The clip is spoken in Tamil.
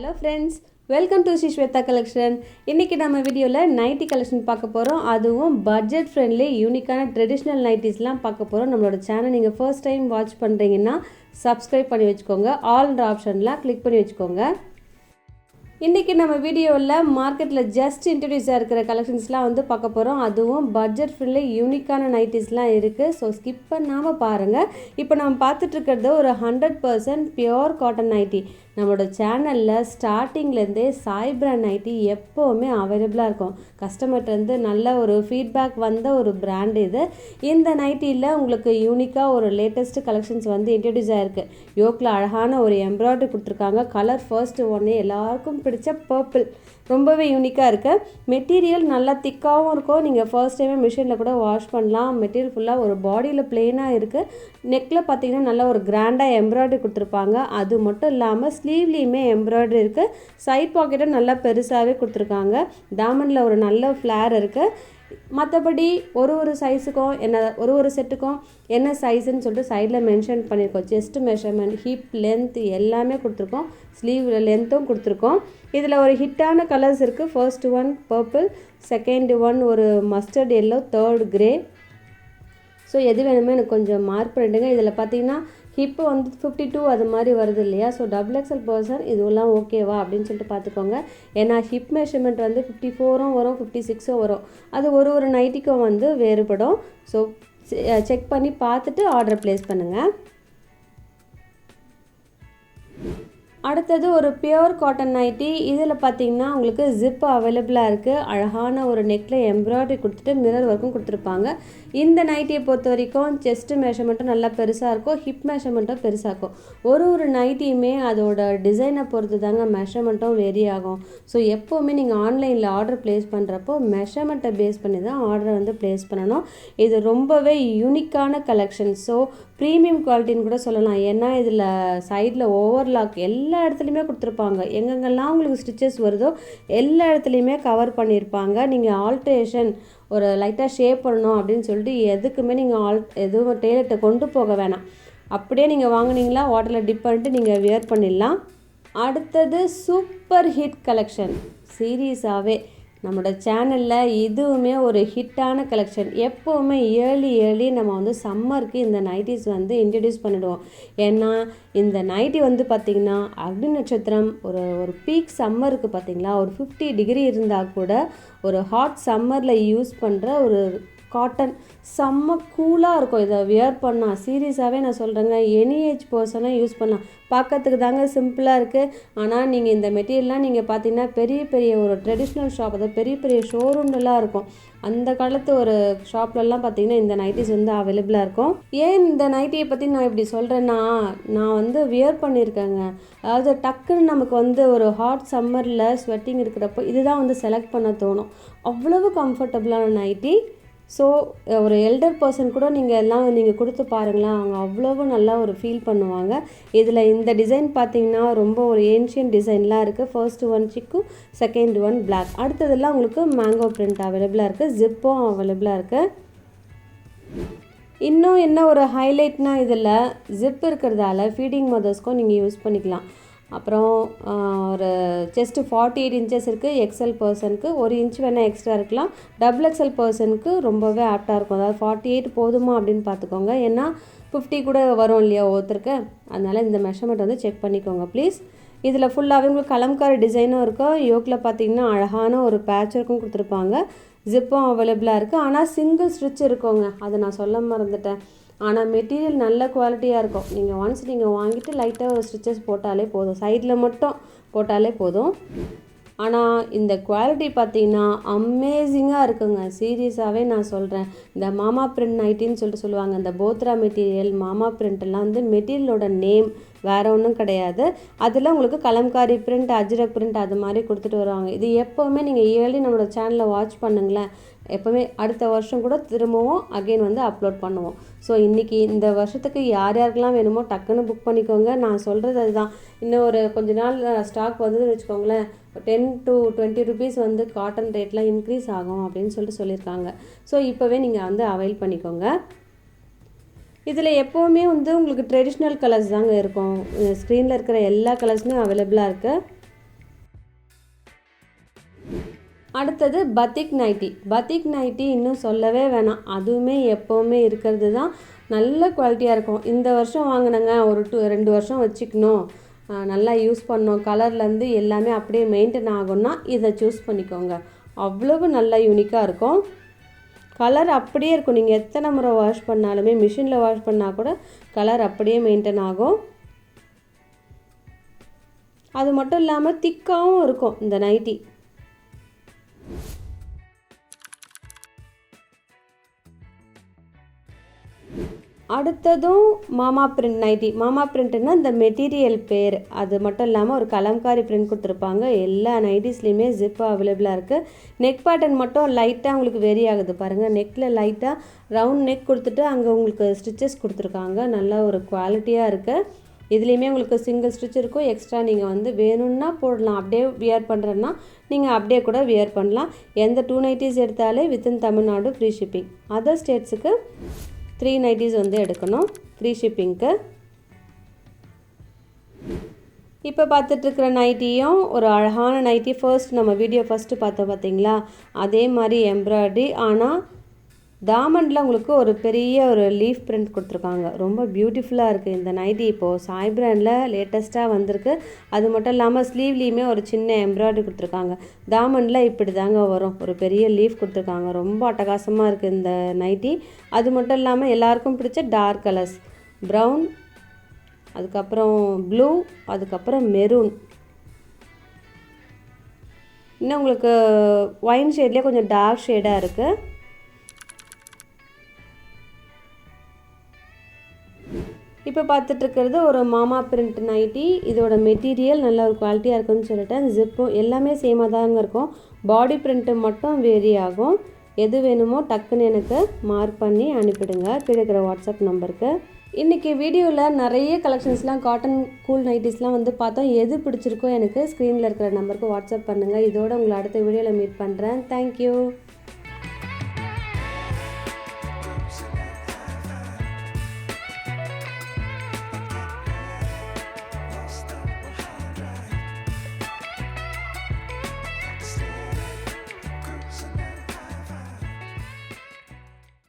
Hello friends, welcome to Shweta collection. இன்றைக்கி நம்ம வீடியோவில் நைட்டி கலெக்ஷன் பார்க்க போகிறோம். அதுவும் பட்ஜெட் ஃப்ரெண்ட்லி யூனிக்கான ட்ரெடிஷ்னல் நைட்டிஸ்லாம் பார்க்க போகிறோம். நம்மளோட சேனல் நீங்கள் ஃபர்ஸ்ட் டைம் வாட்ச் பண்ணுறீங்கன்னா சப்ஸ்கிரைப் பண்ணி வச்சுக்கோங்க. ஆல்ன்ற ஆப்ஷன்லாம் கிளிக் பண்ணி வச்சுக்கோங்க. இன்றைக்கி நம்ம வீடியோவில் மார்க்கெட்டில் ஜஸ்ட் இன்ட்ரடியூஸாக இருக்கிற கலெக்ஷன்ஸ்லாம் வந்து பார்க்க போகிறோம். அதுவும் பட்ஜெட் ஃப்ரெண்ட்லி யூனிக்கான நைட்டிஸ்லாம் இருக்குது. ஸோ ஸ்கிப் பண்ணாமல் பாருங்கள். இப்போ நம்ம பார்த்துட்ருக்கிறது ஒரு 100% பியோர் காட்டன் நைட்டி. நம்மளோட சேனலில் ஸ்டார்டிங்லேருந்தே சாய் பிராண்ட் நைட்டி எப்போவுமே அவைலபிளாக இருக்கும். கஸ்டமர்கிட்டருந்து நல்ல ஒரு ஃபீட்பேக் வந்த ஒரு பிராண்ட் இது. இந்த நைட்டியில் உங்களுக்கு யூனிக்காக ஒரு லேட்டஸ்ட் கலெக்ஷன்ஸ் வந்து இன்ட்ரடியூஸ் ஆகிருக்கு. யோக்கில் அழகான ஒரு எம்ப்ராய்டரி கொடுத்துருக்காங்க. கலர் ஃபர்ஸ்ட் ஒன்று எல்லாருக்கும் பிடிச்ச பர்பிள், ரொம்பவே யூனிக்காக இருக்குது. மெட்டீரியல் நல்லா திக்காகவும் இருக்கும். நீங்கள் ஃபர்ஸ்ட் டைமே மிஷினில் கூட வாஷ் பண்ணலாம். மெட்டீரியல் ஃபுல்லாக ஒரு பாடியில் பிளெயினாக இருக்குது. நெக்கில் பார்த்தீங்கன்னா நல்லா ஒரு கிராண்டாக எம்ப்ராய்டரி கொடுத்துருப்பாங்க. அது மட்டும் இல்லாமல் ஸ்லீவ்லேயுமே எம்ப்ராய்டரி இருக்குது. சைட் பாக்கெட்டும் நல்லா பெருசாகவே கொடுத்துருக்காங்க. தாமனில் ஒரு நல்ல ஃப்ளேர் இருக்குது. மற்றபடி ஒரு சைஸுக்கும் ஒரு செட்டுக்கும் என்ன சைஸுன்னு சொல்லிட்டு சைடில் மென்ஷன் பண்ணியிருக்கோம். செஸ்ட் மெஷர்மெண்ட், ஹிப் லென்த் எல்லாமே கொடுத்துருக்கோம். ஸ்லீவ் லென்த்தும் கொடுத்துருக்கோம். இதில் ஒரு ஹிட்டான கலர்ஸ் இருக்குது. First one purple, second one ஒரு mustard yellow, third grey. So எது வேணுமே எனக்கு கொஞ்சம் மார்க் பண்ணிவிடுங்க. இதில் பார்த்தீங்கன்னா ஹிப்பு வந்து 52 அது மாதிரி வருது இல்லையா? ஸோ XXL பர்சன் இதுவெல்லாம் ஓகேவா அப்படின்னு சொல்லிட்டு பார்த்துக்கோங்க. ஏன்னா ஹிப் மெஷர்மெண்ட் வந்து 54ம் வரும், 56ம் வரும். அது ஒரு நைட்டிக்கும் வந்து வேறுபடும். ஸோ செக் பண்ணி பார்த்துட்டு ஆர்டர் ப்ளேஸ் பண்ணுங்கள். அடுத்தது ஒரு பியோர் காட்டன் நைட்டி. இதில் பார்த்தீங்கன்னா உங்களுக்கு ஜிப் அவைலபிளாக இருக்குது. அழகான ஒரு நெக்கில் எம்ப்ராய்டரி கொடுத்துட்டு மிரர் ஒர்க்கும் கொடுத்துருப்பாங்க. இந்த நைட்டியை பொறுத்த வரைக்கும் செஸ்ட்டு மெஷர்மெண்ட்டும் நல்லா பெருசாக இருக்கும், ஹிப் மெஷர்மெண்ட்டும் பெருசாக இருக்கும். ஒரு நைட்டியுமே அதோட டிசைனை பொறுத்து தாங்க மெஷர்மெண்ட்டும் வேரி ஆகும். ஸோ எப்போவுமே நீங்கள் ஆன்லைனில் ஆர்டர் ப்ளேஸ் பண்ணுறப்போ மெஷர்மெண்ட்டை பேஸ் பண்ணி தான் ஆர்டரை வந்து ப்ளேஸ் பண்ணணும். இது ரொம்பவே யூனிக்கான கலெக்ஷன். ஸோ ப்ரீமியம் குவாலிட்டின்னு கூட சொல்லலாம். ஏன்னா இதில் சைடில் ஓவர்லாக் எல்லா இடத்துலையுமே கொடுத்துருப்பாங்க. எங்கெங்கெல்லாம் உங்களுக்கு ஸ்டிச்சஸ் வருதோ எல்லா இடத்துலையுமே கவர் பண்ணியிருப்பாங்க. நீங்கள் ஆல்ட்ரேஷன் ஒரு லைட்டாக ஷேப் பண்ணணும் அப்படின்னு சொல்லிட்டு எதுக்குமே நீங்கள் எதுவும் டெய்லர்கிட்ட கொண்டு போக வேணாம். அப்படியே நீங்கள் வாங்கினீங்களா வாட்டரில் டிப் பண்ணிட்டு நீங்கள் வியர் பண்ணிடலாம். அடுத்தது சூப்பர் ஹிட் கலெக்ஷன். சீரியஸாகவே நம்மளோட சேனலில் இதுவுமே ஒரு ஹிட்டான கலெக்ஷன். எப்போவுமே ஏர்லி நம்ம வந்து சம்மருக்கு இந்த நைட்டிஸ் வந்து இன்ட்ரடியூஸ் பண்ணிடுவோம். ஏன்னா இந்த நைட்டி வந்து பார்த்திங்கன்னா அக்னி நட்சத்திரம் ஒரு பீக் சம்மருக்கு பார்த்திங்களா, ஒரு 50 டிகிரி இருந்தால் கூட ஒரு ஹாட் சம்மரில் யூஸ் பண்ணுற ஒரு காட்டன் செம்ம கூலாக இருக்கும். இதை வியர் பண்ணால் சீரியஸாகவே நான் சொல்கிறேங்க, எனி ஏஜ் பர்சனாக யூஸ் பண்ணலாம். பார்க்கறதுக்கு தாங்க சிம்பிளாக இருக்குது. ஆனால் நீங்கள் இந்த மெட்டீரியல்லாம் நீங்கள் பார்த்தீங்கன்னா பெரிய ஒரு ட்ரெடிஷ்னல் ஷாப், அதாவது பெரிய ஷோரூம்லாம் இருக்கும். அந்த காலத்து ஒரு ஷாப்லலாம் பார்த்தீங்கன்னா இந்த நைட்டிஸ் வந்து அவைலபிளாக இருக்கும். ஏன் இந்த நைட்டியை பற்றி நான் இப்படி சொல்கிறேன்னா, நான் வந்து வியர் பண்ணியிருக்கேங்க. அதாவது டக்குன்னு நமக்கு வந்து ஒரு ஹாட் சம்மரில் ஸ்வெட்டிங் இருக்கிறப்போ இதுதான் வந்து செலக்ட் பண்ண தோணும். அவ்வளவு கம்ஃபர்டபுளான நைட்டி. ஸோ ஒரு எல்டர் பர்சன் கூட நீங்கள் கொடுத்து பாருங்களேன், அவங்க அவ்வளவு நல்லா ஒரு ஃபீல் பண்ணுவாங்க. இதில் இந்த டிசைன் பார்த்தீங்கன்னா ரொம்ப ஒரு ஏன்ஷியன் டிசைன்லாம் இருக்குது. ஃபர்ஸ்ட் ஒன் சிக்கு, செகண்ட் ஒன் பிளாக். அடுத்ததெல்லாம் உங்களுக்கு மேங்கோ பிரிண்ட் அவைலபிளாக இருக்குது. ஜிப்பும் அவைலபிளாக இருக்குது. இன்னும் என்ன ஒரு ஹைலைட்னால் இதில் ஜிப் இருக்கிறதால ஃபீடிங் மதர்ஸ்க்கும் நீங்கள் யூஸ் பண்ணிக்கலாம். அப்புறம் ஒரு செஸ்ட்டு 48 இன்ச்சஸ் இருக்குது. XL பர்சனுக்கு 1 இன்ச் வேணால் எக்ஸ்ட்ரா இருக்கலாம். XXL பர்சனுக்கு ரொம்பவே ஆப்டாக இருக்கும். அதாவது 48 போதுமா அப்படின்னு பார்த்துக்கோங்க. ஏன்னா 50 கூட வரும் இல்லையா ஒருத்தருக்கு. அதனால் இந்த மெஷர்மெண்ட் வந்து செக் பண்ணிக்கோங்க ப்ளீஸ். இதில் ஃபுல்லாகவே உங்களுக்கு கலம்காரி டிசைனும் இருக்கும். யோக்கில் பார்த்தீங்கன்னா அழகான ஒரு பேட்ச் ஒர்க்கும் கொடுத்துருப்பாங்க. ஜிப்பும் அவைலபிளாக இருக்குது. ஆனால் சிங்கிள் ஸ்டிச் இருக்குங்க, அதை நான் சொல்ல மறந்துட்டேன். ஆனால் மெட்டீரியல் நல்ல குவாலிட்டியாக இருக்கும். நீங்கள் ஒன்ஸ் வாங்கிட்டு லைட்டாக ஒரு ஸ்டிச்சஸ் போட்டாலே போதும், சைடில் மட்டும் போட்டாலே போதும். ஆனால் இந்த குவாலிட்டி பார்த்தீங்கன்னா அமேசிங்காக இருக்குங்க. சீரியஸாகவே நான் சொல்கிறேன். இந்த மாமா பிரிண்ட் நைட்டின்னு சொல்லுவாங்க. இந்த போத்ரா மெட்டீரியல், மாமா பிரிண்ட்லாம் வந்து மெட்டீரியலோட நேம் வேறு ஒன்றும் கிடையாது. அதில் உங்களுக்கு கலம்காரி பிரிண்ட், அஜ்ரக் பிரிண்ட் அது மாதிரி கொடுத்துட்டு வருவாங்க. இது எப்போவுமே நீங்கள் இயர்லி நம்மளோட சேனலில் வாட்ச் பண்ணுங்களேன், எப்போவுமே அடுத்த வருஷம் கூட திரும்பவும் அகெயின் வந்து அப்லோட் பண்ணுவோம். ஸோ இன்றைக்கி இந்த வருஷத்துக்கு யாருக்கெல்லாம் வேணுமோ டக்குன்னு புக் பண்ணிக்கோங்க. நான் சொல்கிறது அதுதான். இன்னும் ஒரு கொஞ்ச நாள் ஸ்டாக் வந்ததுன்னு வச்சுக்கோங்களேன், 10 to 20 rupees வந்து காட்டன் ரேட்லாம் இன்க்ரீஸ் ஆகும் அப்படின்னு சொல்லியிருக்காங்க. ஸோ இப்போவே நீங்கள் வந்து அவைல் பண்ணிக்கோங்க. இதில் எப்போவுமே உங்களுக்கு ட்ரெடிஷ்னல் கலர்ஸ் தாங்க இருக்கும். ஸ்க்ரீனில் இருக்கிற எல்லா கலர்ஸுமே அவைலபிளாக இருக்குது. அடுத்தது பத்திக் நைட்டி. பத்திக் நைட்டி இன்னும் சொல்லவே வேணாம், அதுவுமே எப்போவுமே இருக்கிறது தான். நல்ல குவாலிட்டியாக இருக்கும். இந்த வருஷம் வாங்கினங்க, ஒரு 2 வருஷம் வச்சுக்கணும், நல்லா யூஸ் பண்ணோம், கலர்லேருந்து எல்லாமே அப்படியே மெயின்டைன் ஆகும்னா இதை சூஸ் பண்ணிக்கோங்க. அவ்வளவு நல்லா யூனிக்காக இருக்கும். கலர் அப்படியே இருக்கும். நீங்கள் எத்தனை முறை வாஷ் பண்ணாலுமே, மிஷினில் வாஷ் பண்ணால் கூட கலர் அப்படியே மெயின்டைன் ஆகும். அது மட்டும் இல்லாமல் திக்காகவும் இருக்கும் இந்த நைட்டி. அடுத்ததும் மாமா பிரிண்ட் நைட்டி. மாமா பிரிண்ட்னா இந்த மெட்டீரியல் பேர். அது மட்டும் இல்லாமல் ஒரு கலம்காரி பிரிண்ட் கொடுத்துருப்பாங்க. எல்லா நைட்டிஸ்லேயுமே ஜிப்பு அவைலபிளாக இருக்குது. நெக் பேட்டர்ன் மட்டும் லைட்டாக உங்களுக்கு வெரி ஆகுது பாருங்கள். நெக்கில் லைட்டாக ரவுண்ட் நெக் கொடுத்துட்டு அங்கே உங்களுக்கு ஸ்டிச்சஸ் கொடுத்துருக்காங்க. நல்லா ஒரு குவாலிட்டியாக இருக்குது. இதுலேயுமே உங்களுக்கு சிங்கிள் ஸ்டிச் இருக்கும். எக்ஸ்ட்ரா நீங்கள் வேணும்னா போடலாம். அப்படியே வியர் பண்ணுறேன்னா நீங்கள் அப்படியே கூட வியர் பண்ணலாம். எந்த 2 நைட்டிஸ் எடுத்தாலே within Tamil Nadu free shipping. Other ஸ்டேட்ஸுக்கு 3 நைட்டிஸ் எடுக்கணும் ஃப்ரீ ஷிப்பிங்க்கு. இப்போ பார்த்துட்ருக்கிற நைட்டியும் ஒரு அழகான நைட்டி. நம்ம வீடியோ ஃபஸ்ட்டு பார்த்தோம் பார்த்தீங்களா, அதே மாதிரி எம்ப்ராய்டரி. ஆனால் தாமண்டில் உங்களுக்கு ஒரு பெரிய ஒரு லீஃப் பிரிண்ட் கொடுத்துருக்காங்க. ரொம்ப பியூட்டிஃபுல்லாக இருக்குது இந்த நைட்டி. இப்போது சாய் பிராண்டில் லேட்டஸ்ட்டாக வந்திருக்கு. அது மட்டும் இல்லாமல் ஸ்லீவ்லேயுமே ஒரு சின்ன எம்ப்ராய்டரி கொடுத்துருக்காங்க. தாமண்டில் இப்படி தாங்க வரும், ஒரு பெரிய லீஃப் கொடுத்துருக்காங்க. ரொம்ப அட்டகாசமாக இருக்குது இந்த நைட்டி. அது மட்டும் இல்லாமல் எல்லாருக்கும் பிடிச்ச டார்க் கலர்ஸ், ப்ரௌன், அதுக்கப்புறம் ப்ளூ, அதுக்கப்புறம் மெரூன், இன்னும் உங்களுக்கு ஒயின் ஷேட்லேயே கொஞ்சம் டார்க் ஷேடாக இருக்குது. இப்போ பார்த்துட்ருக்கிறது ஒரு மாமா பிரிண்ட் நைட்டி. இதோட மெட்டீரியல் நல்ல ஒரு குவாலிட்டியாக இருக்குன்னு சொல்லிட்டேன். ஜிப்பும் எல்லாமே சேமாக தாங்க இருக்கும். பாடி பிரிண்ட்டு மட்டும் வேரி ஆகும். எது வேணுமோ டக்குன்னு எனக்கு மார்க் பண்ணி அனுப்பிடுங்க கீழே இருக்கிற வாட்ஸ்அப் நம்பருக்கு. இன்றைக்கி வீடியோவில் நிறைய கலெக்ஷன்ஸ்லாம் காட்டன் கூல் நைட்டிஸ்லாம் பார்த்தோம். எது பிடிச்சிருக்கோ எனக்கு ஸ்க்ரீனில் இருக்கிற நம்பருக்கு வாட்ஸ்அப் பண்ணுங்கள். இதோட உங்களை அடுத்த வீடியோவில் மீட் பண்ணுறேன். தேங்க்யூ.